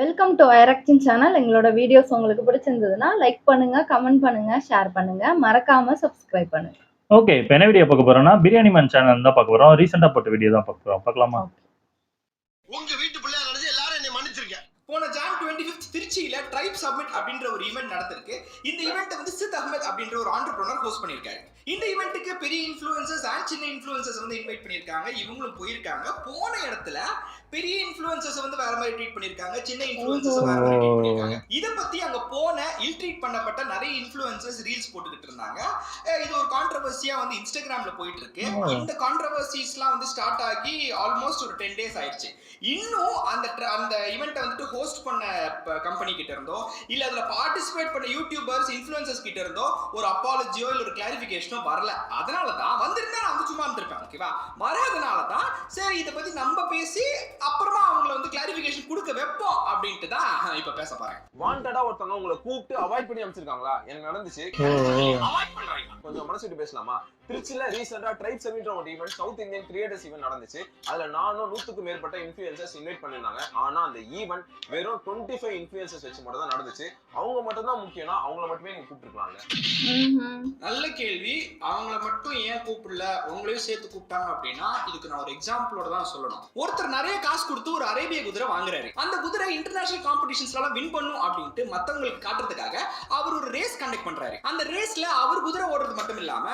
Welcome to ஐரக்டின் channel. எங்களோட videos உங்களுக்கு பிடிச்சிருந்ததுன்னா லைக் பண்ணுங்க, கமெண்ட் பண்ணுங்க, ஷேர் பண்ணுங்க, மறக்காம சப்ஸ்கிரைப் பண்ணுங்க. ஓகே, இப்போ என்ன வீடியோ பார்க்க போறோம்னா பிரியாணி மேன் சேனல் தான் பார்க்க போறோம். ரீசெண்டா போட்ட வீடியோ தான் பார்க்க போறோம். பார்க்கலாமா? உங்க வீட்டு பிள்ளையா நடந்து எல்லாரும் என்னை மன்னிச்சிருக்கேன். போன ஜான் 25 திருச்சியில ட்ரைப் சப்மிட் அப்படின்ற ஒரு ஈவெண்ட் நடந்திருக்கு. இந்த ஈவெண்ட் வந்து சித் அஹ்மத் அப்படின்ற ஒரு ஆண்டர்பிரனர் ஹோஸ்ட் பண்ணிருக்காரு. இந்த ஈவெண்ட்டுக்கு பெரிய இன்ஃப்ளூயன்சர்ஸ் அண்ட் சின்ன இன்ஃப்ளூயன்சர்ஸ் வந்து இன்வைட் பண்ணிருக்காங்க. இவங்களும் போயிருக்காங்க. போன இடத்துல பெரிய இன்ஃப்ளூயன்சர்ஸ் வந்து வேற மாதிரி ட்ரீட் பண்ணிருக்காங்க, சின்ன இன்ஃப்ளூயன்சர்ஸ் வேற மாதிரி ட்ரீட் பண்ணிருக்காங்க. இத பத்தி அங்க போன இல் ட்ரீட் பண்ணப்பட்ட நிறைய இன்ஃப்ளூயன்சர்ஸ் ரீல்ஸ் போட்டுக்கிட்டு இருந்தாங்க. இது ஒரு கான்ட்ரோவர்சியா வந்து இன்ஸ்டாகிராம்ல போயிட்டு இருக்கு. இந்த கான்ட்ரோவர்சிஸ்லாம் வந்து ஸ்டார்ட் ஆகி ஆல்மோஸ்ட் ஒரு 10 days ஆயிடுச்சு. இன்னும் அந்த ஈவெண்ட்டை வந்துட்டு ஹோஸ்ட் பண்ண கம்பெனி கிட்ட இருந்தோ இல்ல அதுல பார்ட்டிசிபேட் பண்ண யூடியூபர்ஸ் இன்ஃப்ளூயன்சர்ஸ் கிட்ட இருந்தோ ஒரு அப்பாலஜியோ இல்ல ஒரு கிளாரிஃபிகேஷனோ வரல. அதனால தான் வந்திருந்தா நான் வந்து சும்மா இருந்திருப்பேன். ஓகேவா? வரதுனால தான் சரி இதை பத்தி நம்ம பேசி அப்புறமா அவங்களை வந்து கிளாரிஃபிகேஷன் கொடுக்க வைப்போம் அப்படின்ட்டு தான் இப்ப பேச போறேன். வாண்டடா ஒருத்தவங்க உங்களை கூப்பிட்டு அவாய்ட் பண்ணி அமைச்சிருக்காங்களா? எனக்கு நடந்துச்சு. அவாய்ட் பண்றாங்க. கொஞ்சம் மனசு விட்டு பேசலாமா? திருச்சியில ரீசெண்டா ட்ரைப் சமிட் ஒரு event, south Indian creators event நடந்துச்சு. அதுல நானும் 100க்கு மேற்பட்ட இன்ஃப்ளூயன்சர்ஸ் இன்வைட் பண்ணிருந்தாங்க. ஆனா அந்த ஈவெண்ட் வெறும் 25 இன்ஃப்ளூயன்சர்ஸ் வச்சு மட்டும் தான் நடந்துச்சு. அவங்க மட்டும் தான் முக்கியம்னா அவங்கள மட்டுமே நீங்க கூப்பிட்டுருக்கலாம்ல. நல்ல கேள்வி. அவங்கள மட்டும் ஏன் கூப்பிடல, உங்களையும் சேர்த்து கூப்பிட்டாங்க அப்படின்னா இதுக்கு நான் ஒரு எக்ஸாம்பிளோட தான் சொல்லணும். ஒருத்தர் நிறைய காசு கொடுத்து ஒரு அரேபிய குதிரை வாங்குறாரு. அந்த குதிரை இன்டர்நேஷனல் காம்படிஷன்ஸ்லாம் வின் பண்ணும் அப்படின்ட்டு மத்தவங்களுக்கு காட்டுறதுக்காக அவர் ஒரு ரேஸ் கண்டக்ட் பண்றாரு. அந்த ரேஸ்ல அவர் குதிரை ஓடுறது மட்டும் இல்லாம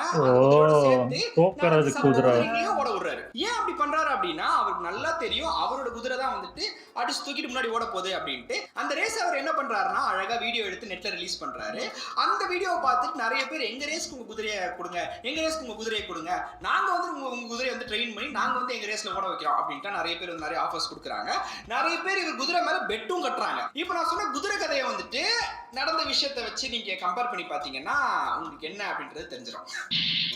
ஓட விடுறாரு. ஏன் அப்படி பண்றாரு அப்படின்னா அவருக்கு நல்லா தெரியும் அவரோட குதிரை தான் வந்துட்டு அடிச்சு தூக்கிட்டு முன்னாடி ஓட போகுது அப்படின்ட்டு. அந்த ரேஸ் அவர் என்ன பண்றாருன்னா அழகா வீடியோ எடுத்து நெட்ல ரிலீஸ் பண்றாரு. அந்த வீடியோவை பார்த்துட்டு நிறைய பேர் எங்க ரேஸ்க்கு உங்க குதிரையை கொடுங்க, எங்க ரேஸ்க்கு உங்க குதிரையை கொடுங்க, நாங்க வந்து உங்க குதிரையை வந்து ட்ரெயின் பண்ணி நாங்க வந்து எங்க ரேஸ்ல ஓட வைக்கிறோம் அப்படின்ட்டு நிறைய பேர் வந்து நிறைய ஆஃபர்ஸ் கொடுக்குறாங்க. நிறைய பேர் இவர் குதிரை மேல பெட்டும் கட்டுறாங்க. இப்போ நான் சொன்ன குதிரை கதையை வந்துட்டு நடந்த விஷயத்தை வச்சு நீங்க கம்பேர் பண்ணி பாத்தீங்கன்னா உங்களுக்கு என்ன அப்படின்றது தெரிஞ்சிடும்.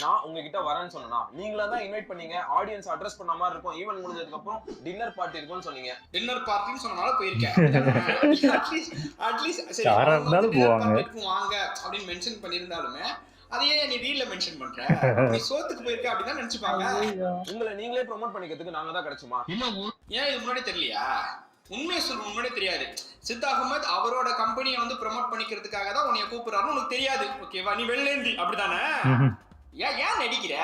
நான் உங்ககிட்ட வரேன்னு சொன்னா நீங்களா தான் இன்வைட் பண்ணீங்க. ஆடியன்ஸ் அட்ரஸ் பண்ண மாதிரி இருக்கும். ஈவென்ட் முடிஞ்சதுக்கு அப்புறம் டின்னர் பார்ட்டி இருக்கும்னு சொன்னீங்க. டின்னர் பார்ட்டின்னு சொன்னனால போயிருக்கேன். அட்லீஸ்ட் சரி யாரா இருந்தாலும் போவாங்க வாங்க அப்படின்னு மென்ஷன் பண்ணிருந்தாலுமே அதையே நீ ரீல்ல மென்ஷன் பண்ற, நீ சோத்துக்கு போயிருக்க அப்படின்னு நினைச்சுப்பாங்க. உங்களை நீங்களே ப்ரோமோட் பண்ணிக்கிறதுக்கு நாங்க தான் கிடைச்சுமா? ஏன் இது முன்னாடி தெரியலையா? உண்மையை சொல்ல முன்னாடி தெரியாது. சித் அஹ்மத் அவரோட கம்பெனியை வந்து ப்ரோமோட் பண்ணிக்கிறதுக்காக தான் உன்னைய கூப்பிடுறாருன்னு உனக்கு தெரியாது. ஓகேவா? நீ வெள்ளேந்தி அப்படிதானே? ஏன் நடிக்கிற?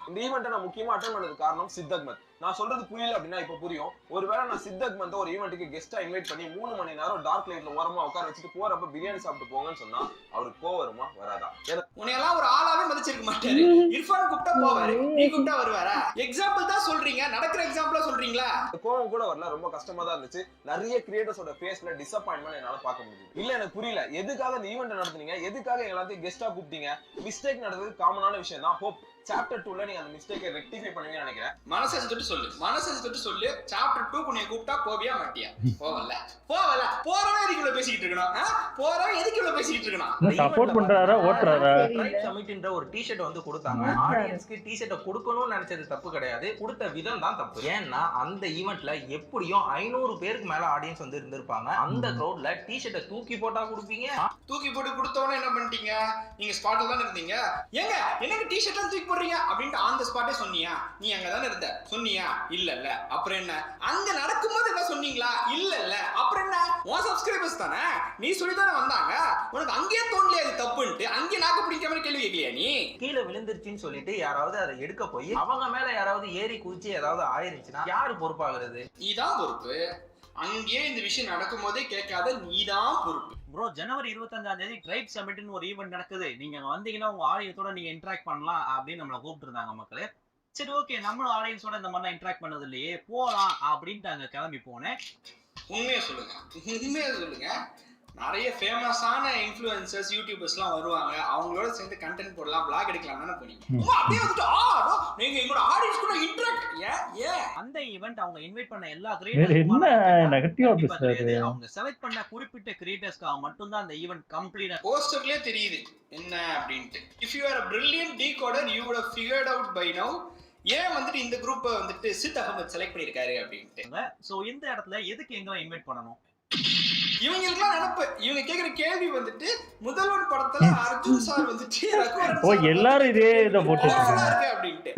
இந்த ஈவெண்ட்டை நான் முக்கியமா அட்டெண்ட் பண்ணதுக்கு காரணம் சித் அஹ்மத். நான் சொல்றது புரியல அப்படின்னா இப்ப புரியும். ஒருவேளை நான் சித் அஹ்மத் ஒரு ஈவெண்ட்டுக்கு கெஸ்டா இன்வைட் பண்ணி 3 மணி நேரம் டார்க் லைட்ல ஓரமா உட்கார வச்சுட்டு போறப்ப பிரியாணி சாப்பிட்டு போங்கன்னு சொன்னா அவருக்கு கோவம் வருமா வராதா? உன்னையெல்லாம் ஒரு ஆளாவே மதிச்சிருக்க மாட்டாரு. இர்ஃபான் கூப்பிட்டா போவாரு, நீ கூப்பிட்டா வருவாரா? எக்ஸாம்பிள் தான் சொல்றீங்க, நடக்கிற எக்ஸாம்பிளா சொல்றீங்களா? கோவம் கூட வரல, ரொம்ப கஷ்டமா தான் இருந்துச்சு. நிறைய கிரியேட்டர்ஸோட ஃபேஸ்ல டிசப்பாயின்ட்மெண்ட் என்னால பார்க்க முடியுது. இல்ல எனக்கு புரியல, எதுக்காக இந்த ஈவெண்ட் நடத்துனீங்க, எதுக்காக எல்லாத்தையும் கெஸ்டா கூப்பிட்டீங்க? மிஸ்டேக் நடந்தது காமனான விஷயம் தான். ஹோப் சாப்டர் 2ல நீங்க அந்த மிஸ்டேக்கை ரெக்டிஃபை பண்ணுவீங்கன்னு நினைக்கிறேன். மனசை தொட்டு சொல்லு. சாப்டர் 2 உன்னை கூப்பிட்டா போவியா மாட்டியா? போவல போறவன் எதுக்கு இவ்வளவு பேசிக்கிட்டு இருக்கணும்? போறவன் எதுக்கு இவ்வளவு பேசிக்கிட்டு இருக்கணும்? சப்போர்ட் பண்றாரா ஓட்றாரா? ட்ரைப் சமிட்ன்ற ஒரு டி-ஷர்ட் வந்து கொடுத்தாங்க. ஆடியன்ஸ்க்கு டி-ஷர்ட்டை கொடுக்கணும்னு நினைச்சது தப்பு கிடையாது, கொடுத்த விதம் தான் தப்பு. ஏன்னா அந்த ஈவென்ட்ல எப்படியும் 500 பேருக்கு மேல ஆடியன்ஸ் வந்து இருந்திருப்பாங்க. அந்த கிரௌட்ல டி-ஷர்ட்டை தூக்கி போட்டா கொடுப்பீங்க? தூக்கி போட்டு கொடுத்தவன என்ன பண்ணிட்டீங்க? நீங்க ஸ்பாட்ல தான் இருந்தீங்க. ஏங்க எனக்கு டி-ஷர்ட்லாம் தூக்கி போடுறீங்க அப்படின்ட்டு ஆன் தி ஸ்பாட்டே சொன்னியா? நீ அங்க தானே இருந்த சொன்னியா? இல்ல அப்புறம் என்ன? அங்க நடக்கும்போது என்ன சொன்னீங்களா? இல்ல அப்புறம் என்ன? உன் சப்ஸ்கிரைபர்ஸ் தானே, நீ சொல்லி தானே வந்தாங்க. உனக்கு அங்கேயே தோணலையா இது தப்புன்ட்டு? அங்கே நாக்கு பிடிக்காம கேள்வி கேட்கலையா நீ? கீழே விழுந்துருச்சுன்னு சொல்லிட்டு யாராவது அதை எடுக்க போய் அவங்க மேல யாராவது ஏறி குதிச்சு ஏதாவது ஆயிருச்சுன்னா யாரு பொறுப்பாகிறது? நீதான் பொறுப்பு. அங்கேயே இந்த விஷயம் நடக்கும் போதே கேட்காத நீதான் பொறுப்பு. ப்ரோ, ஜனவரி 25ஆம் தேதி ட்ரைப் சமிட்னு ஒரு ஈவெண்ட் நடக்குது, நீங்க அங்க வந்தீங்கன்னா உங்க ஆடியன்ஸோட நீங்க இன்டராக்ட் பண்ணலாம் அப்படின்னு நம்மளை கூப்பிட்டு இருந்தாங்க மக்களே. சரி ஓகே, நம்மளும் ஆடியன்ஸோட இந்த மாதிரி இன்டராக்ட் பண்ணது இல்லையே, போலாம் அப்படின்ட்டு அங்க கிளம்பி போனேன். உண்மையா சொல்லுங்க. நிறைய ஃபேமஸான இன்ஃப்ளூயன்சர்ஸ் யூடியூபர்ஸ்லாம் வருவாங்க, அவங்களோட சேர்ந்து கண்டென்ட் போடலாம், vlog எடுக்கலாம் தானே போனீங்க. அப்படியே வந்துட்டு நீங்க எங்களோட ஆடியன்ஸ் கூட இன்டராக்ட் ஏன் அந்த ஈவெண்ட் அவங்க இன்வைட் பண்ண எல்லா என்ன கிரியேட்டர்ஸ் நெகட்டிவா பேசுறாரு? அவங்க செலக்ட் பண்ண குறிப்பிட்ட கிரியேட்டர்ஸ்க்காக மட்டும் தான் அந்த ஈவெண்ட் கம்ப்ளீட். போஸ்டர்லயே தெரியுது என்ன அப்படின்ட்டு. If you are a brilliant decoder you would have figured out by now ஏன் வந்துட்டு இந்த குரூப்பை வந்துட்டு சித் அஹ்மத் செலக்ட் பண்ணிருக்காரு அப்படின்ட்டு. சோ இந்த இடத்துல எதுக்கு எங்களை இன்வைட் பண்ணணும்? இவங்களுக்குலாம் நினைப்பு. இவங்க கேக்குற கேள்வி வந்துட்டு முதல்வன் படத்துல அர்ஜுன் சார் வந்துட்டு எல்லாரும் இதே இதை போட்டு அப்படின்ட்டு.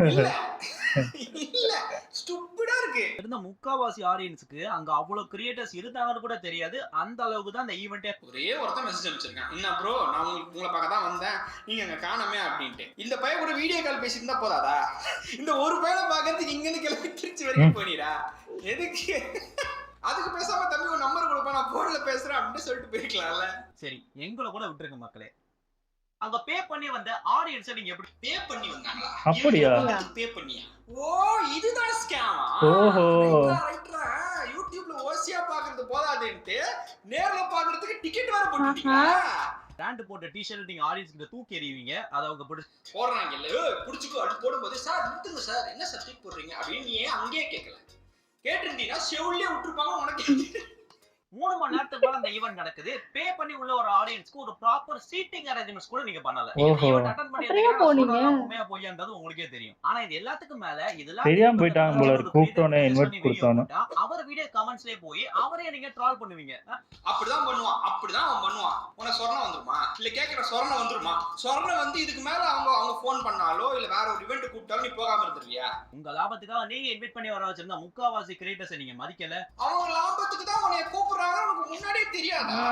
இல்ல ஸ்டூபிடா இருக்கு. இருந்த முக்காவாசி ஆடியன்ஸ்க்கு அங்க அவ்வளவு கிரியேட்டர்ஸ் இருந்தாங்கன்னு கூட தெரியாது. அந்த அளவுக்கு தான் அந்த ஈவெண்டே. ஒரே ஒருத்தன் மெசேஜ் அனுப்பிச்சிருக்கான், என்ன ப்ரோ நான் உங்களை பார்க்க தான் வந்தேன், நீங்க அங்க காணமே அப்படின்ட்டு. இந்த பையன் கூட வீடியோ கால் பேசியிருந்தா போதாதா? இந்த ஒரு பையனை பார்க்கறதுக்கு இங்க இருந்து கிளம்பி திருச்சி வரைக்கும் போனிடா எதுக்கு? அதுக்கு பேசாம தம்பி ஒரு நம்பர் கொடுப்பா, நான் போன்ல பேசுறேன் அப்படின்னு சொல்லிட்டு போயிருக்கலாம்ல. சரி, எங்களை கூட விட்டுருங்க மக்களே. அங்க பே பண்ணி வந்த ஆடியன்ஸ் நீங்க எப்படி பே பண்ணி வந்தாங்களா? அப்படியா? பே பண்ணியா? ஓ இதுதான் ஸ்கேமா? ஓஹோ. ரைட்ரா. யூடியூப்ல ஓசியா பாக்குறது போதாதுன்னு நேர்ல பாக்குறதுக்கு டிக்கெட் வேற போட்டுட்டீங்களா? பிராண்ட் போட்ட டி-ஷர்ட் நீங்க ஆடியன்ஸ் கிட்ட தூக்கி எறிவீங்க. அத அவங்க போடுறாங்கல்ல, புடிச்சுக்கோ அது போடும்போது சார் நிறுத்துங்க சார், என்ன சார் தூக்கி போடுறீங்க அப்படின்னு நீ அங்கேயே கேட்கல. கேட்டிருந்தீங்கன்னா செவுள்ளே விட்டுருப்பாங்க உனக்கு. 3 மணி நேரத்துக்கு மேல அந்த ஈவென்ட் நடக்குது. பே பண்ணி உள்ள ஒரு ஆடியன்ஸ்க்கு ஒரு ப்ராப்பர் சீட்டிங் அரேஞ்ச்மெண்ட்ஸ் கூட நீங்க பண்ணல. ஓஹோ. ஈவென்ட் அட்டெண்ட் பண்ணி அப்படியே போனீங்க. உண்மையா பொய்யான்றது உங்களுக்கே தெரியும். ஆனா இது எல்லாத்துக்கும் மேல இதெல்லாம் தெரியாம போயிட்டாங்க போல இருக்கு. கூப்பிட்டோனே இன்வைட் கொடுத்தோனே அவர் வீடியோ கமெண்ட்ஸ்லயே போய் அவரே நீங்க ட்ரால் பண்ணுவீங்க. அப்படிதான் பண்ணுவான், அப்படிதான் அவன் பண்ணுவான். உனக்கு சொரணம் வந்துருமா? இல்ல கேக்குற சொரணம் வந்துருமா? சொரணம் வந்து இதுக்கு மேல அவங்க போன் பண்ணாலோ இல்ல வேற ஒரு இவெண்ட் கூப்பிட்டாலும் நீ போகாம இருந்துருவியா? உங்க லாபத்துக்காக நீங்க இன்வைட் பண்ணி வர வச்சிருந்தா முக்காவாசி கிரியேட்டர்ஸ் நீங்க மதிக்கல. அவங்க லாபத்துக்கு தான் உன்னை கூப்பிடுறாங்க, உனக்கு முன்னாடியே தெரியாதா?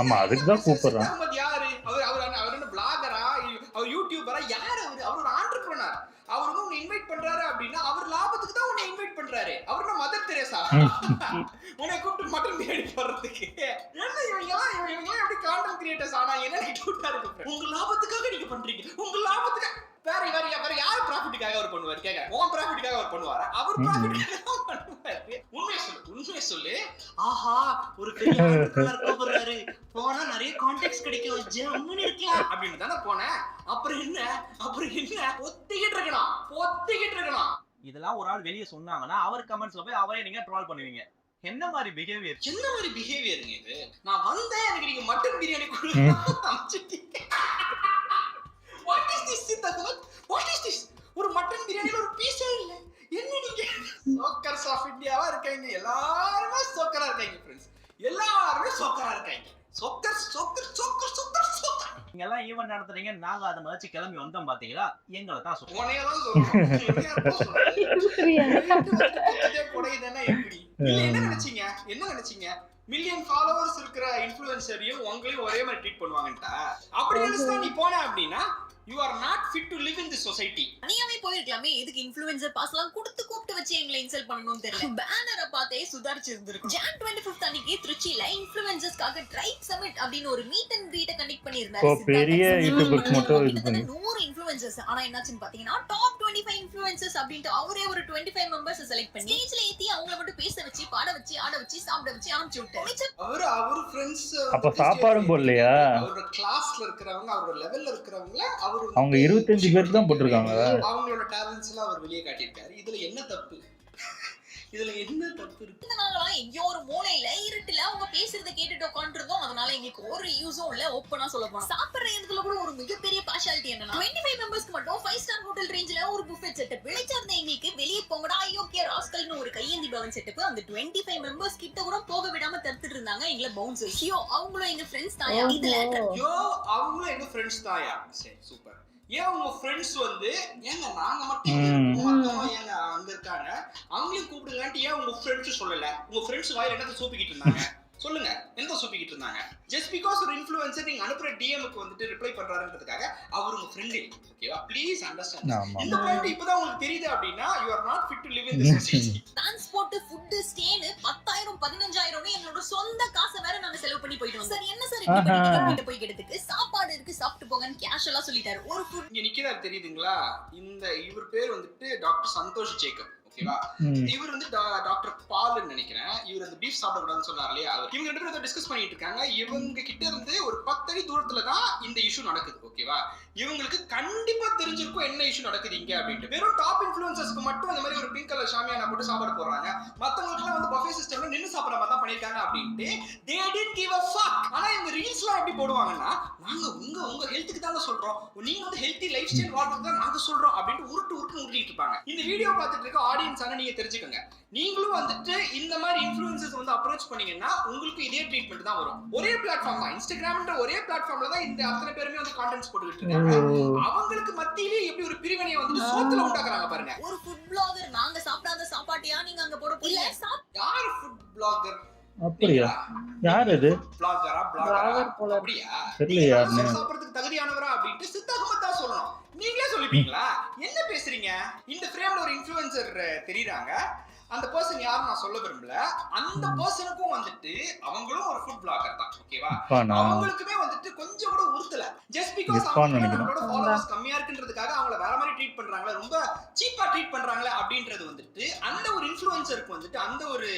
ஆமா, அதுக்கு தான் கூப்பிடுறான். அஹமத் யாரு? அவர் என்ன பிளாகரா, அவர் யூடியூபரா, யாரு அவரு? அவர் ஒரு ஆண்டர்பிரனர். அவர் வந்து உன்னை இன்வைட் பண்றாரு அப்படின்னா அவர் லாபத்துக்கு தான் உன்னை இன்வைட் பண்றாரு. அவர் என்ன மதர் தெரேசா உன்னை கூப்பிட்டு மட்டன் பிரியாணி போடுறதுக்கு? என்ன இவங்க எப்படி கான்டென்ட் கிரியேட்டர்ஸ் ஆனா என்ன கியூட்டா இருக்கு? உங்க லாபத்துக்காக நீங்க பண்றீங்க, உங்க லாபத்துக்கு வேற யார் ப்ராஃபிட்டுக்காக அவர் பண்ணுவாரு? கேட்க உன் ப்ராஃபிட்டுக்காக அவர் பண்ணுவாரா? அவர் ப்ராஃபிட்டுக்காக பண்ணுவாரு. உண்மையை சொல்லு. ஆஹா ஒரு பெரிய ஆண்டர்பிரனர் கூப்பிடுறாரு, போனா நிறைய கான்டாக்ட்ஸ் கிடைக்கும், ஜம்முன்னு இருக்கலாம் அப்படின்னு தானே போனேன். அப்புறம் என்ன ஒத்திக்கிட்டு இருக்கணும். இதெல்லாம் ஒரு ஆள் வெளிய சொன்னாங்கன்னா அவர் கமெண்ட்ஸ்ல போய் அவரே நீங்க ட்ரால் பண்ணுவீங்க. என்ன மாதிரி பிஹேவியர்? என்ன மாதிரி பிஹேவியருங்க இது? நான் வந்தேன், எனக்கு நீங்க மட்டன் பிரியாணி கொடுங்க. What is this Siddharth? What is this? ஒரு மட்டன் பிரியாணில ஒரு பீஸே இல்ல. என்ன நீங்க சோக்கர்ஸ் ஆஃப் இந்தியாவா இருக்காங்க, எல்லாரும் சோக்கரா இருக்காங்க फ्रेंड्स. எல்லாரும் சோக்கரா இருக்காங்க. சோக்கர். நீங்க எல்லாம் ஈவென்ட் நடத்துறீங்க, நாங்க அத மதிச்சு கிளம்பி வந்தோம் பாத்தீங்களா? எங்களை தான் சொல்றோம். உன்னைய தான் சொல்றோம். கொடைதானே எப்படி? இல்ல என்ன நினைச்சீங்க? மில்லியன் ஃபாலோவர்ஸ் இருக்கிற இன்ஃப்ளூயன்சரையும் உங்களையும் ஒரே மாதிரி ட்ரீட் பண்ணுவாங்கட்டா? அப்படி நினைச்சா நீ போன அப்படின்னா you are not fit to live in this society. நீயாவே போயிருக்கலாமே, எதுக்கு இன்ஃப்ளூயன்சர் பாஸ்லாம் கொடுத்து கூப்பிட்டு வச்சு எங்களை இன்சல்ட் பண்ணணும்னு தெரியல. பேனரை பார்த்தே சுதாரிச்சு இருந்திருக்கும். Jan 25th அன்னைக்கு திருச்சியில இன்ஃப்ளூயன்சர்ஸ்க்காக ட்ரைப் சமிட் அப்படின்னு ஒரு மீட் அண்ட் கிரீட் கனெக்ட் பண்ணிருந்தாரு. பெரிய யூடியூபர்ஸ் மட்டும் இது பண்ணி 100 இன்ஃப்ளூயன்சர்ஸ். ஆனா என்னாச்சுன்னு பாத்தீங்கன்னா டாப் 25 இன்ஃப்ளூயன்சர்ஸ் அப்படினு அவரே ஒரு 25 மெம்பர்ஸ் செலக்ட் பண்ணி ஸ்டேஜ்ல ஏத்தி அவங்கள மட்டும் பேச வச்சு, பாட வச்சு, ஆட வச்சு, சாப்பிட வச்சு அனுப்பிச்சு விட்டாரு. அவர் ஃப்ரெண்ட்ஸ் அப்ப சாப்பாடும் போடலையா? அவரோட கிளாஸ்ல இருக்கிறவங்க, அவரோட லெவல்ல இருக்கிறவங்க, அவங்க 25 பேருக்கு தான் போட்டுருக்காங்க. அவங்களோட டேலண்ட்ஸ் எல்லாம் அவர் வெளியே காட்டியிருக்காரு. இதுல என்ன தப்பு இருக்கு? நாங்களாம் எங்கேயோ ஒரு மூலையில இருட்டுல அவங்க பேசுறத கேட்டுட்டு உட்காந்துருந்தோம். அதனால எங்களுக்கு ஒரு யூஸும் இல்ல. ஓப்பனா சொல்ல போனா சாப்பிடுற இடத்துல கூட ஒரு மிகப்பெரிய பார்ஷாலிட்டி என்னன்னா 25 மெம்பர்ஸ்க்கு மட்டும் 5 ஸ்டார் ஹோட்டல் ரேஞ்சில ஒரு புஃபெட் செட்டப். விளைச்சார்ந்த எங்களுக்கு வெளியே போங்கடா ஐயோக்கிய ராஸ்கல்னு ஒரு கையேந்தி பவன் செட்டப். அந்த 25 மெம்பர்ஸ் கிட்ட கூட போக விடாம தடுத்துட்டு இருந்தாங்க எங்களை பவுன்சர்ஸ். ஐயோ அவங்களும் எங்க ஃப்ரெண்ட்ஸ் தாயா. சரி சூப்பர். ஏன் உங்க ஃப்ரெண்ட்ஸ் வந்து ஏங்க நாங்க மட்டும் மொத்தமா ஏங்க அங்க இருக்காங்க அவங்களையும் கூப்பிடுங்கன்ட்டு ஏன் உங்க ஃப்ரெண்ட்ஸ் சொல்லல? உங்க ஃப்ரெண்ட்ஸ் வாயில என்னத்த சூப்பிக்கிட்டு இருந்தாங்க? சொல்லுங்க, எந்த சூப்பிக்கிட்டு இருந்தாங்க? ஜஸ்ட் பிகாஸ் ஒரு இன்ஃப்ளூயன்சர் நீங்க அனுப்புற டிஎம்க்கு வந்துட்டு ரிப்ளை பண்றாருன்றதுக்காக அவர் உங்க ஃப்ரெண்ட். ஓகேவா? Please understand. இந்த பாயிண்ட் இப்பதான் உங்களுக்கு தெரியுது அப்படின்னா you are not fit to live in this society. Transport, food, ஸ்டேன்னு 10,000 15,000 னு எங்களோட சொந்த காசை வேற நாங்க செலவு பண்ணி போயிட்டு வந்தோம். சார் என்ன சார் இப்படி பண்ணிட்டு போய் கிட்டதுக்கு சாப்பாடு இருக்கு சாப்பிட்டு போங்கன்னு கேஷுவலா சொல்லிட்டாரு. ஒரு ஃபுட் இங்க நிக்கிறாரு தெரியுதுங்களா? இவர் பேர் வந்துட்டு டாக்டர் சந்தோஷ் ஜேக்கப். ஓகேவா? இவர் வந்து டாக்டர் பால்னு நினைக்கிறேன். இவர் அந்த பீஃப் சாப்பிட கூடாதுன்னு சொன்னார் இல்லையா? இவங்க ரெண்டு பேரும் டிஸ்கஸ் பண்ணிட்டு இருக்காங்க. இவங்க கிட்ட இருந்து ஒரு 10 அடி தூரத்துல தான் இந்த இஷ்யூ நடக்குது. ஓகேவா? இவங்களுக்கு கண்டிப்பா தெரிஞ்சிருக்கும் என்ன இஷ்யூ நடக்குது இங்க அப்படின்ட்டு. வெறும் டாப் இன்ஃப்ளூயன்சர்ஸ்க்கு மட்டும் இந்த மாதிரி ஒரு பிங்க் கலர் ஷாமியானா போட்டு சாப்பாடு போடுறாங்க. மத்தவங்களுக்கு எல்லாம் வந்து பஃபே சிஸ்டம்ல நின்னு சாப்பிடுற மாதிரி தான் பண்ணிருக்காங்க அப்படின்ட்டு they didn't give a fuck. ஆனா இவங்க ரீல்ஸ்லாம் எப்படி போடுவாங்கன்னா நாங்க உங்க ஹெல்த்துக்கு தான் சொல்றோம், நீங்க வந்து ஹெல்தி லைஃப் ஸ்டைல் வாழ்றது தான் நாங்க சொல்றோம் அப்படின்ட்டு உருட்டிட்டு இருப்பாங்க. இந்த வீடியோ பார்த்துட்டு இருக்க ஆடியன்ஸ் ஆனா நீங்க தெரிஞ்சுக்கங்க, நீங்களும் வந்துட்டு இந்த மாதிரி இன்ஃப்ளூயன்சர்ஸ் வந்து வந்து அப்ரோச் பண்ணீங்கன்னா உங்களுக்கு இதே ட்ரீட்மெண்ட் தான் வரும். ஒரே பிளாட்ஃபார்ம் தான், இன்ஸ்டாகிராம்ன்ற ஒரே பிளாட்ஃபார்ம்ல தான் இந்த அத்தனை பேருமே வந்து கான்டென்ட்ஸ் போட்டுக்கிட்டு இருக்காங்க. அவங்களுக்கு மத்தியிலே எப்படி ஒரு பிரிவினையை வந்து சோத்துல உண்டாக்குறாங்க பாருங்க. ஒரு ஃபுட் பிளாகர் நாங்க சாப்பிடாத சாப்பாட்டியா நீங்க அங்க போட இல்ல யார் ஃபுட் பிளாகர்? அப்படியா? யார் அது? பிளாகரா போல அப்படியா? தெரியல யாருன்னு. சாப்பிடுறதுக்கு தகுதியானவரா அப்படின்ட்டு சித்த அகமத் தான் சொல்லணும். நீங்களே சொல்லிப்பீங்களா? என்ன பேசுறீங்க? இந்த ஃப்ரேம்ல ஒரு இன்ஃப்ளூயன்சர் தெரியுறாங்க. அந்த பர்சன் யாரும் நான் சொல்ல விரும்பல. அந்த பர்சனுக்கும் வந்துட்டு அவங்களும் ஒரு ஃபுட் பிளாகர் தான், ஓகேவா? அவங்களுக்குமே வந்துட்டு கொஞ்சம் கூட உறுத்தல. ஜஸ்ட் பிகாஸ் அவங்களோட ஃபாலோவர்ஸ் கம்மியா இருக்குன்றதுக்காக அவங்கள வேற மாதிரி ட்ரீட் பண்றாங்களே, ரொம்ப சீப்பா ட்ரீட் பண்றாங்களே அப்படின்றது வந்துட்டு அந்த ஒரு இன்ஃப்ளூயன்சருக்கு வந்துட்டு அந்த ஒரு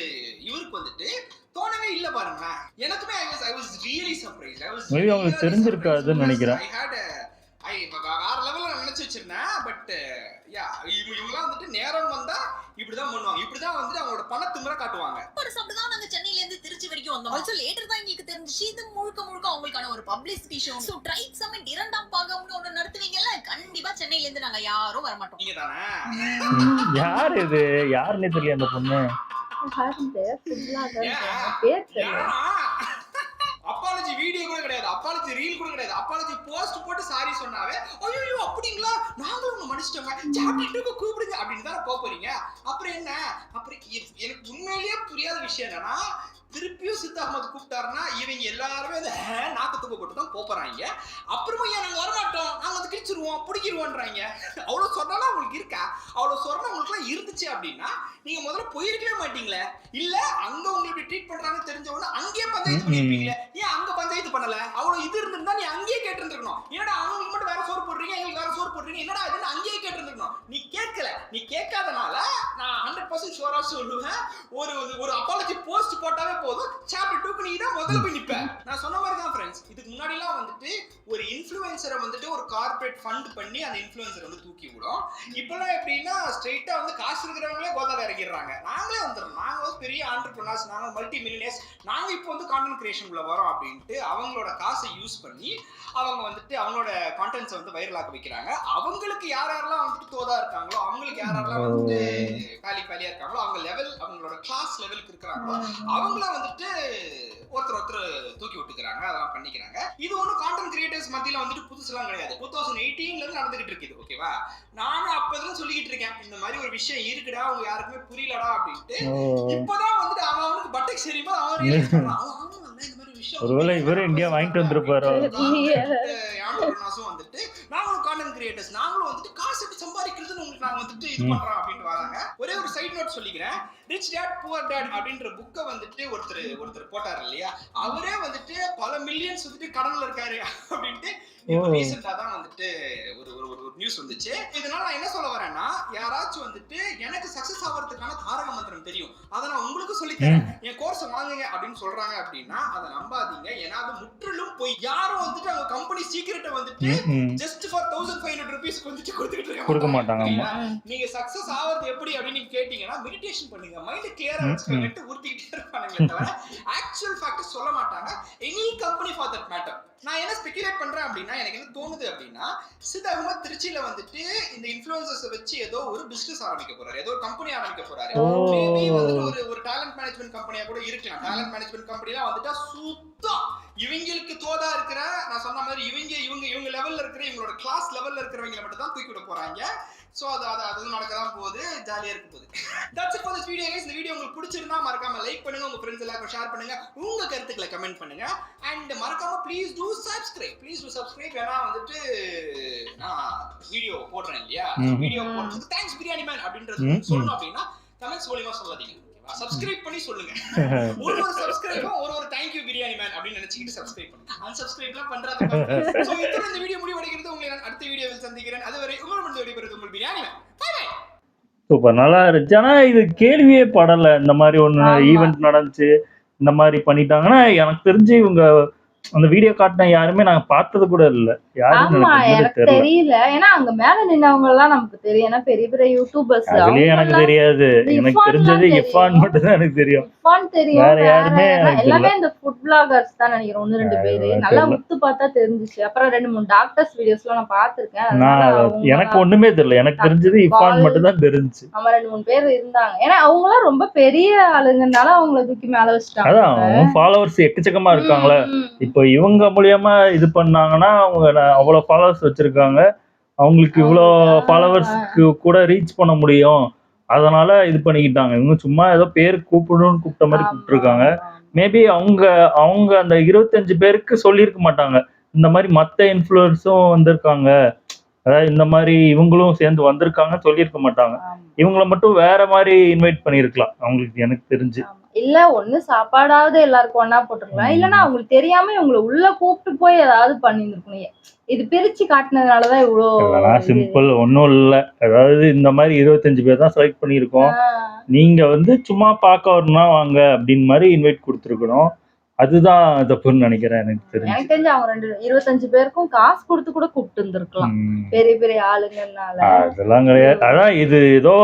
இவருக்கு வந்துட்டு தோணவே இல்ல பாருங்க. எனக்குமே I was really surprised. Maybe அவங்களுக்கு தெரிஞ்சிருக்காதுன்னு நினைக்கிறேன். வேற லெவல்ல நினைச்சு வச்சிருந்தேன். பட் யா இவங்கலாம் வந்துட்டு நேரம் வந்தா இப்படிதான் பண்ணுவாங்க. இப்படிதான் வந்துட்டு அவங்களோட பணத்துமுறை காட்டுவாங்க. ஒரு சாப்பிட்டு நாங்க சென்னையில இருந்து திருச்சி வரைக்கும் வந்தோம். ஆல்சோ லேட்டர் தான் எங்களுக்கு தெரிஞ்சிச்சு இது முழுக்க அவங்களுக்கான ஒரு publicity show. So tribe summit இரண்டாம் பாகம்னு ஒன்னு நடத்துவீங்கல்ல, கண்டிப்பா சென்னையில இருந்து நாங்க யாரும் வர மாட்டோம். நீங்க தானே? யார் இது? யாருன்னே தெரியல அந்த பொண்ணு. அப்பாலஜி வீடியோ கூட கிடையாது, அப்பாலஜி ரீல் கூட கிடையாது, அப்பாலஜி போஸ்ட் போட்டு சாரி சொன்னாவே ஐயோ அப்படிங்களா நாங்களும் உங்க மன்னிச்சிட்டோங்க சாப்பிட்டுக்கு கூப்பிடுங்க அப்படின்னு தானே போறீங்க. அப்புறம் என்ன? அப்புறம் எனக்கு உண்மையிலேயே புரியாத விஷயம் என்னன்னா, திருப்பியும் சித்த அகமது கூப்பிட்டாருன்னா இவங்க எல்லாருமே நாக்கு தூக்க போட்டு தான் போறாங்க. அப்புறமா ஏன் நாங்க வரமாட்டோம், நாங்க வந்து கிழிச்சிருவோம் பிடிக்கிருவோன்றாங்க. அவ்வளவு சொன்னாலும் உங்களுக்கு இருக்கா? அவ்வளவு சொன்னா உங்களுக்கு எல்லாம் இருந்துச்சு அப்படின்னா நீங்க முதல்ல போயிருக்கவே மாட்டீங்களே. இல்ல அங்க உங்களுக்கு ட்ரீட் பண்றாங்கன்னு தெரிஞ்ச உடனே அங்கேயே பஞ்சாயத்து பண்ணிருப்பீங்களே. ஏன் அங்க பஞ்சாயத்து பண்ணல? அவ்வளவு இது இருந்திருந்தா நீ அங்கேயே கேட்டிருந்துருக்கணும். என்னடா அவங்களுக்கு மட்டும் வேற சோறு போடுறீங்க, எங்களுக்கு வேற சோறு போடுறீங்க, என்னடா இதுன்னு அங்கேயே கேட்டிருந்துருக்கணும். நீ கேட்கல. நீ கேட்காதனால நான் 100% ஷூரா சொல்லுவேன், ஒரு அப்பாலஜி போஸ்ட் போட்டாவே போதும், சாப்டர் 2க்கு நீ தான் முதல்ல போய் நிப்ப. நான் சொன்ன மாதிரி தான் ஃப்ரெண்ட்ஸ், இதுக்கு முன்னாடி எல்லாம் வந்துட்டு ஒரு இன்ஃப்ளூயன்சரை வந்துட்டு ஒரு கார்ப்பரேட் ஃபண்ட் பண்ணி அந்த இன்ஃப்ளூயன்சர் வந்து தூக்கி விடும். இப்பெல்லாம் எப்படின்னா ஸ்ட்ரெயிட்டா வந்து காசு இருக்கிறவங்களே கோதால இறங்கிடுறாங்க. நாங்களே வந்துடும், நாங்க வந்து பெரிய ஆண்டர்பிரினர்ஸ், நாங்க மல்டி மில்லியனர்ஸ், நாங்க இப்போ வந்து கான்டென்ட் கிரியேஷனுக்குள்ள வரோம் அப்படின்ட்டு அவங்களோட காசை யூஸ் பண்ணி அவங்க வந்துட்டு அவங்களோட கான்டென்ட்ஸை வந்து வைரலாக்க வைக்கிறாங்க. அவங்களுக்கு யாரெல்லாம் வந்துட்டு தோதா இருக்காங்களோ, அவங்களுக்கு யாரெல்லாம் வந்துட்டு காலியா இருக்காங்களோ, அவங்க லெவல் அவங்களோட கிளாஸ் லெவலுக்கு இருக்கிறாங்களோ அவங்கள வந்துட்டு ஒருத்தர் தூக்கி விட்டுக்கிறாங்க, அதெல்லாம் பண்ணிக்கிறாங்க. இது ஒன்றும் கான்டென்ட் கிரியேட்டர்ஸ் மத்தியில வந்துட்டு புதுசுலாம் கிடையாது. 2018ல இருந்து நடந்துகிட்டு இருக்குது, ஓகேவா? நானும் அப்பதான் சொல்லிக்கிட்டு இருக்கேன் இந்த மாதிரி ஒரு விஷயம் இருக்குடா, அவங்க யாருக்குமே புரியலடா அப்படின்ட்டு. இப்பதான் வந்துட்டு அவனுக்கு பட்டெக்ஸ் தெரியுமா அவன் ரியலைஸ் பண்றான். இந்த மாதிரி விஷயம் ஒருவேளை இவரே இந்தியா வாங்கிட்டு வந்திருப்பாரு. வந்துட்டு நாங்களும் கான்டென்ட் கிரியேட்டர்ஸ், நாங்களும் வந்துட்டு காசு எப்படி சம்பாதிக்கிறதுன்னு உங்களுக்கு நாங்க வந்துட்டு இது பண்றோம் அப்படின்னு வராங்க. ஒரே ஒரு சைட் நோட் சொல்லிக்கிறேன். ரிச் டேட் புவர் டேட் அப்படின்ற புக்கை வந்துட்டு ஒருத்தர் போட்டாரு இல்லையா, அவரே வந்துட்டு பல மில்லியன்ஸ் வந்துட்டு கடன்ல இருக்காரு அப்படின்ட்டு ரீசெண்டா தான் வந்துட்டு ஒரு நியூஸ் வந்துச்சு. இதனால நான் என்ன சொல்ல வரேன்னா, யாராச்சும் வந்துட்டு எனக்கு சக்சஸ் ஆகிறதுக்கான தாரக மந்திரம் தெரியும், அதை நான் உங்களுக்கு சொல்லித்தரேன், என் கோர்ஸ் வாங்குங்க அப்படின்னு சொல்றாங்க அப்படின்னா அதை நம்பாதீங்க. ஏன்னா அது முற்றிலும் போய். யாரும் வந்துட்டு அவங்க கம்பெனி சீக்ரெட்டை வந்துட்டு ஜஸ்ட் ஃபார் 1500 rupees வந்துட்டு கொடுக்க மாட்டாங்க. நீங்க சக்சஸ் ஆகிறது எப்படி அப்படின்னு கேட்டீங்கன்னா மெடிடேஷன் பண்ணுங்க, மைண்ட் கிளியரா வச்சுக்கிட்டு உறுத்திக்கிட்டே இருப்பானுங்களே தவிர ஆக்சுவல் ஃபேக்ட் சொல்ல மாட்டாங்க. Any company for that matter. நான் என்ன ஸ்பெகுலேட் பண்றேன் அப்படின்னா, எனக்கு என்ன தோணுது அப்படின்னா, சித் அகமத் திருச்சியில வந்துட்டு இந்த இன்ஃப்ளூயன்சர்ஸை வச்சு ஏதோ ஒரு பிசினஸ் ஆரம்பிக்க போறாரு, ஏதோ ஒரு கம்பெனி ஆரம்பிக்க போறாரு. மேபி வந்துட்டு ஒரு டேலண்ட் மேனேஜ்மெண்ட் கம்பெனியா கூட இருக்கலாம். டேலண்ட் மேனேஜ்மெண்ட் கம்பெனிலாம் வந்துட்டா சுத்தம் இவங்களுக்கு தோதா இருக்கிற, நான் சொன்ன மாதிரி இவங்க லெவல்ல இருக்கிற, இவங்களோட கிளாஸ் லெவல்ல இருக்கிறவங்களை மட்டும் தான் தூக்கி விட போறாங்க. சோ அது நடக்கதான் போகுது, ஜாலியா இருக்க போகுது. That's it for this video guys. இந்த வீடியோ உங்களுக்கு பிடிச்சிருந்தா மறக்காம லைக் பண்ணுங்க, உங்க ஃப்ரெண்ட்ஸ் எல்லாருக்கும் ஷேர் பண்ணுங்க, உங்க கருத்துக்களை கமெண்ட் பண்ணுங்க, அண்ட் மறக்காம ப்ளீஸ் டூ சப்ஸ்கிரைப். ஏன்னா வந்துட்டு நான் வீடியோ போடுறேன் இல்லையா, வீடியோ போடுறதுக்கு தேங்க்ஸ் பிரியாணி மேன் அப்படின்றது சொல்லணும் அப்படின்னா கமெண்ட்ஸ் மூலமா சொல்லாதீங்க, சப்ஸ்கிரைப் பண்ணி சொல்லுங்க. ஒரு சப்ஸ்கிரைபும் ஒரு தேங்க் யூ பிரியாணி மேன் அப்படின்னு நினைச்சிட்டு சப்ஸ்கிரைப் பண்ணுங்க. அன்சப்ஸ்கிரைப்லாம் பண்றாங்க. சோ இதோட இந்த வீடியோ முடிவடைகிறது. உங்களை நான் அடுத்த வீடியோவில் சந்திக்கிறேன். அதுவரை உங்களோட விடைபெறுவது உங்கள் biryani man. Bye bye. Super, நல்லா இருந்துச்சு. ஆனா இது கேள்வியே படல, இந்த மாதிரி ஒண்ணு ஈவென்ட் நடந்துச்சு, இந்த மாதிரி பண்ணிட்டாங்கன்னா. எனக்கு தெரிஞ்சு இவங்க அந்த வீடியோ காட்டின யாருமே நாங்க பார்த்தது கூட இல்ல. எனக்கு தெரியல. ஏன்னா அங்க மேல நின்னவங்க எல்லாம் நமக்கு தெரியும், ஏன்னா பெரிய பெரிய யூடியூபர்ஸ். அதுலயே எனக்கு தெரியாது. எனக்கு தெரிஞ்சது இஃபான் மட்டும் தான் எனக்கு தெரியும். இஃபான் தெரியும். வேற யாருமே எனக்கு எல்லாமே இந்த ஃபுட் பிளாகர்ஸ் தான் நினைக்கிறேன். 1, 2 பேரு. நல்லா உத்து பார்த்தா தெரிஞ்சுச்சு. அப்புறம் 2, 3 டாக்டர்ஸ் வீடியோஸ்லாம் நான் பார்த்திருக்கேன். எனக்கு ஒண்ணுமே தெரியல. எனக்கு தெரிஞ்சது இஃபான் மட்டும் தான் தெரிஞ்சு. ஆமா 2, 3 பேர் இருந்தாங்க. ஏன்னா அவங்களாம் ரொம்ப பெரிய ஆளுங்கனால அவங்கள தூக்கி மேல வச்சுட்டாங்க. அதான் ஃபாலோவர்ஸ் எக்கச்சக்கமா இருக்காங்களே. இப்போ இவங்க மூலியமா இது பண்ணாங்கன்னா அவங்க அவ்வளவு ஃபாலோவர்ஸ் வச்சிருக்காங்க. அவங்களுக்கு இவ்வளோ ஃபாலோவர்ஸ்க்கு கூட ரீச் பண்ண முடியும். அதனால இது பண்ணிக்கிட்டாங்க. இவங்க சும்மா ஏதோ பேர் கூப்பிடணும்னு கூப்பிட்ட மாதிரி கூப்பிட்டுருக்காங்க. மேபி அவங்க அந்த 25 பேருக்கு சொல்லியிருக்க மாட்டாங்க. இந்த மாதிரி மற்ற இன்ஃப்ளூயன்ஸும் வந்திருக்காங்க, அதாவது இந்த மாதிரி இவங்களும் சேர்ந்து வந்திருக்காங்கன்னு சொல்லியிருக்க மாட்டாங்க. இவங்கள மட்டும் வேற மாதிரி இன்வைட் பண்ணியிருக்கலாம் அவங்களுக்கு, எனக்கு தெரிஞ்சு. இல்ல ஒண்ணு சாப்பாடாவது எல்லாருக்கும் ஒண்ணா போட்டுருக்கலாம். இல்லன்னா அவங்களுக்கு தெரியாம இவங்களை உள்ள கூப்பிட்டு போய் ஏதாவது பண்ணிருக்கணும். இது பிரிச்சு காட்டினதுனாலதான் இவ்வளவு சிம்பிள் ஒன்றும் இல்லை. அதாவது இந்த மாதிரி 25 பேர் தான் செலக்ட் பண்ணியிருக்கோம். நீங்க வந்து சும்மா பார்க்க வரணும்னா வாங்க அப்படின்னு மாதிரி இன்வைட் கொடுத்துருக்கணும். அதுதான் தப்புன்னு நினைக்கிறேன். எனக்கு தெரிஞ்சு அவங்க 25 பேருக்கும் காசு கொடுத்து கூட கூப்பிட்டு இருந்திருக்கலாம், பெரிய பெரிய ஆளுங்கனால. அதெல்லாம் கிடையாது. அதான் இது ஏதோ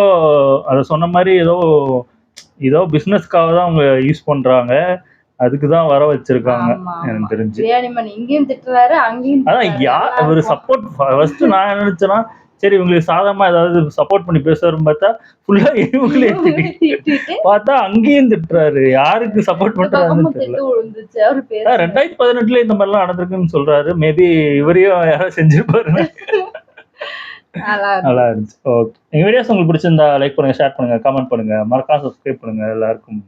அத சொன்ன மாதிரி ஏதோ பிசினஸ்க்காக தான் அவங்க யூஸ் பண்றாங்க. அதுக்குதான் வர வச்சிருக்காங்க எனக்கு தெரிஞ்சு. இங்கேயும் திட்டுறாரு, அங்கேயும். அதான் ஒரு சப்போர்ட். ஃபர்ஸ்ட் நான் என்ன நினைச்சேன்னா, சரி இவங்களுக்கு சாதகமா ஏதாவது சப்போர்ட் பண்ணி பேசுறோம் பார்த்தா ஃபுல்லா இவங்களே பார்த்தா அங்கேயும் திட்டுறாரு. யாருக்கு சப்போர்ட் பண்றாருன்னு தெரியல. 2018 இந்த மாதிரிலாம் நடந்திருக்குன்னு சொல்றாரு. மேபி இவரையும் யாராவது செஞ்சிருப்பாரு. நல்லா இருந்துச்சு. ஓகே, எங்க வீடியோஸ் உங்களுக்கு பிடிச்சிருந்தா லைக் பண்ணுங்க, ஷேர் பண்ணுங்க, கமெண்ட் பண்ணுங்க, மறக்காம சப்ஸ்கிரைப் பண்ணுங்க. எல்லாருக்கும்